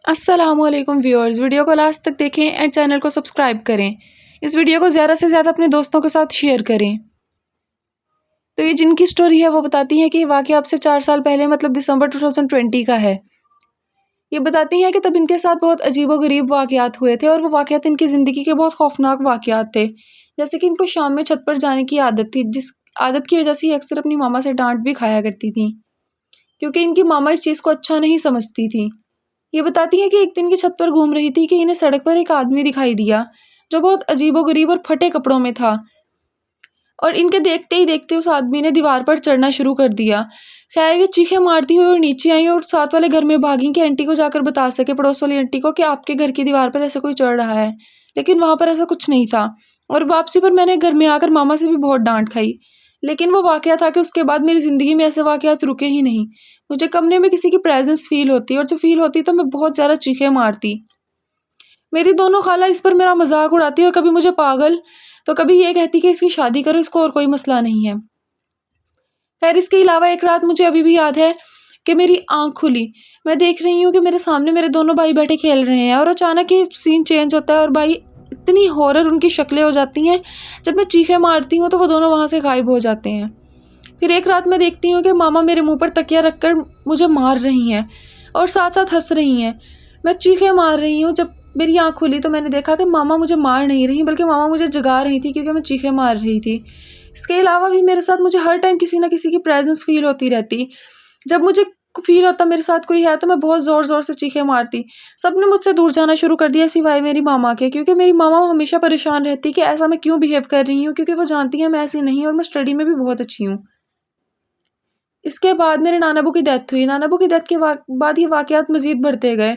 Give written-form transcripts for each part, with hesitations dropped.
السلام علیکم viewers, video کو لاسٹ تک دیکھیں اینڈ چینل کو سبسکرائب کریں۔ اس ویڈیو کو زیادہ سے زیادہ اپنے دوستوں کے ساتھ شیئر کریں۔ تو یہ جن کی سٹوری ہے وہ بتاتی ہے کہ یہ واقعہ اب سے 4 سال پہلے مطلب دسمبر 2020 کا ہے۔ یہ بتاتی ہے کہ تب ان کے ساتھ بہت عجیب و غریب واقعات ہوئے تھے اور وہ واقعات ان کی زندگی کے بہت خوفناک واقعات تھے۔ جیسے کہ ان کو شام میں چھت پر جانے کی عادت تھی، جس عادت کی وجہ سے یہ اکثر اپنی ماما سے ڈانٹ بھی کھایا کرتی تھیں، کیونکہ ان کی ماما اس چیز کو اچھا نہیں سمجھتی تھی۔ یہ بتاتی ہے کہ ایک دن کی چھت پر گھوم رہی تھی کہ انہیں سڑک پر ایک آدمی دکھائی دیا جو بہت عجیب و غریب اور پھٹے کپڑوں میں تھا، اور ان کے دیکھتے ہی دیکھتے اس آدمی نے دیوار پر چڑھنا شروع کر دیا۔ خیر یہ چیخیں مارتی ہوئی اور نیچے آئیں اور ساتھ والے گھر میں بھاگیں کہ آنٹی کو جا کر بتا سکے، پڑوس والی آنٹی کو، کہ آپ کے گھر کی دیوار پر ایسا کوئی چڑھ رہا ہے۔ لیکن وہاں پر ایسا کچھ نہیں تھا، اور واپسی پر میں نے گھر میں آ کر ماما سے بھی بہت ڈانٹ کھائی۔ لیکن وہ واقعہ تھا کہ اس کے بعد میری زندگی میں ایسے واقعات رکے ہی نہیں۔ مجھے کمرے میں کسی کی پریزنس فیل ہوتی اور جب فیل ہوتی تو میں بہت زیادہ چیخیں مارتی۔ میری دونوں خالہ اس پر میرا مذاق اڑاتی اور کبھی مجھے پاگل تو کبھی یہ کہتی کہ اس کی شادی کرو، اس کو اور کوئی مسئلہ نہیں ہے۔ خیر اس کے علاوہ ایک رات مجھے ابھی بھی یاد ہے کہ میری آنکھ کھلی، میں دیکھ رہی ہوں کہ میرے سامنے میرے دونوں بھائی بیٹھے کھیل رہے ہیں، اور اچانک یہ سین چینج ہوتا ہے اور بھائی اتنی ہارر ان کی شکلیں ہو جاتی ہیں، جب میں چیخیں مارتی ہوں تو وہ دونوں وہاں سے غائب ہو جاتے ہیں۔ پھر ایک رات میں دیکھتی ہوں کہ ماما میرے منہ پر تکیہ رکھ کر مجھے مار رہی ہیں اور ساتھ ساتھ ہنس رہی ہیں۔ میں چیخیں مار رہی ہوں۔ جب میری آنکھ کھلی تو میں نے دیکھا کہ ماما مجھے مار نہیں رہی بلکہ ماما مجھے جگا رہی تھی، کیونکہ میں چیخیں مار رہی تھی۔ اس کے علاوہ بھی میرے ساتھ مجھے ہر ٹائم کسی نہ کسی کی پریزنس فیل ہوتی رہتی۔ جب مجھے فیل ہوتا میرے ساتھ کوئی ہے تو میں بہت زور زور سے چیخیں مارتی۔ سب نے مجھ سے دور جانا شروع کر دیا سوائے میری ماما کے، کیونکہ میری ماما ہمیشہ پریشان رہتی کہ ایسا میں کیوں بیہیو کر رہی ہوں، کیونکہ وہ جانتی ہیں میں ایسی نہیں اور میں اسٹڈی میں بھی بہت اچھی ہوں۔ اس کے بعد میرے نانا ابو کی ڈیتھ ہوئی۔ نانا ابو کی ڈیتھ کے بعد یہ واقعات مزید بڑھتے گئے۔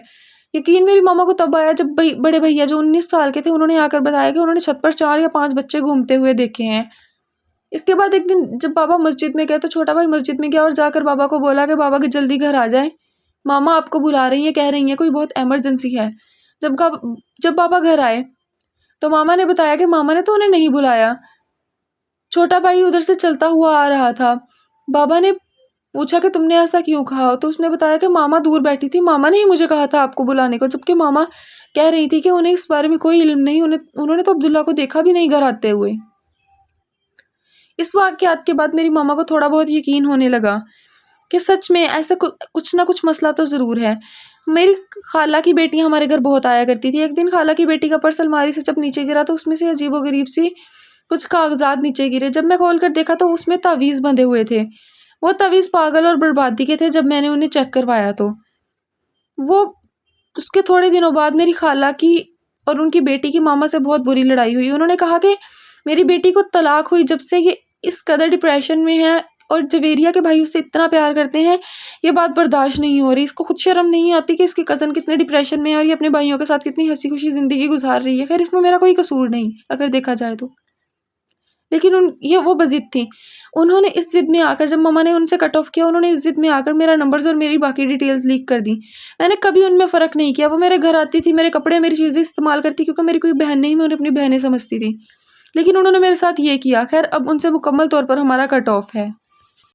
یقین میری ماما کو تب آیا جب بڑے بھیا جو 19 سال کے تھے انہوں نے آ کر بتایا کہ انہوں نے چھت پر 4 یا 5 بچے گھومتے ہوئے دیکھے ہیں۔ اس کے بعد ایک دن جب بابا مسجد میں گئے تو چھوٹا بھائی مسجد میں گیا اور جا کر بابا کو بولا کہ بابا کہ جلدی گھر آ جائیں، ماما آپ کو بلا رہی ہیں، کہہ رہی ہیں کوئی بہت ایمرجنسی ہے۔ جب بابا گھر آئے تو ماما نے بتایا کہ ماما نے تو انہیں نہیں بلایا۔ چھوٹا بھائی ادھر سے چلتا ہوا آ رہا تھا۔ بابا نے پوچھا کہ تم نے ایسا کیوں کہا، تو اس نے بتایا کہ ماما دور بیٹھی تھی، ماما نے ہی مجھے کہا تھا آپ کو بلانے کو، جبکہ ماما کہہ رہی تھی کہ انہیں اس بارے میں کوئی علم نہیں، انہوں نے تو عبداللہ کو دیکھا بھی نہیں گھر آتے ہوئے۔ اس واقعات کے بعد میری ماما کو تھوڑا بہت یقین ہونے لگا کہ سچ میں ایسا کچھ نہ کچھ مسئلہ تو ضرور ہے۔ میری خالہ کی بیٹیاں ہمارے گھر بہت آیا کرتی تھی۔ ایک دن خالہ کی بیٹی کا پرس الماری سے جب نیچے گرا تو اس میں سے عجیب و غریب سی کچھ کاغذات نیچے گرے۔ جب میں کھول کر دیکھا تو اس میں تعویذ بندھے ہوئے تھے۔ وہ تعویذ پاگل اور بربادی کے تھے۔ جب میں نے انہیں چیک کروایا تو وہ اس کے تھوڑے دنوں بعد میری خالہ کی اور ان کی بیٹی کی ماما سے بہت بری لڑائی ہوئی۔ انہوں نے کہا کہ میری بیٹی کو طلاق ہوئی جب سے یہ اس قدر ڈپریشن میں ہے، اور جویریہ کے بھائی اس سے اتنا پیار کرتے ہیں، یہ بات برداشت نہیں ہو رہی۔ اس کو خود شرم نہیں آتی کہ اس کی کزن کتنے ڈپریشن میں ہے اور یہ اپنے بھائیوں کے ساتھ کتنی ہنسی خوشی زندگی گزار رہی ہے۔ خیر اس میں میرا کوئی قصور نہیں اگر دیکھا جائے تو، لیکن وہ بضد تھی۔ انہوں نے اس ضد میں آ کر، جب ماما نے ان سے کٹ آف کیا، انہوں نے اس ضد میں آ کر میرا نمبرز اور میری باقی ڈیٹیلز لیک کر دی۔ میں نے کبھی ان میں فرق نہیں کیا۔ وہ میرے گھر آتی تھی، میرے کپڑے میری چیزیں استعمال کرتی، کیونکہ میری کوئی بہن نہیں، میں انہیں اپنی بہنیں سمجھتی تھی، لیکن انہوں نے میرے ساتھ یہ کیا۔ خیر اب ان سے مکمل طور پر ہمارا کٹ آف ہے۔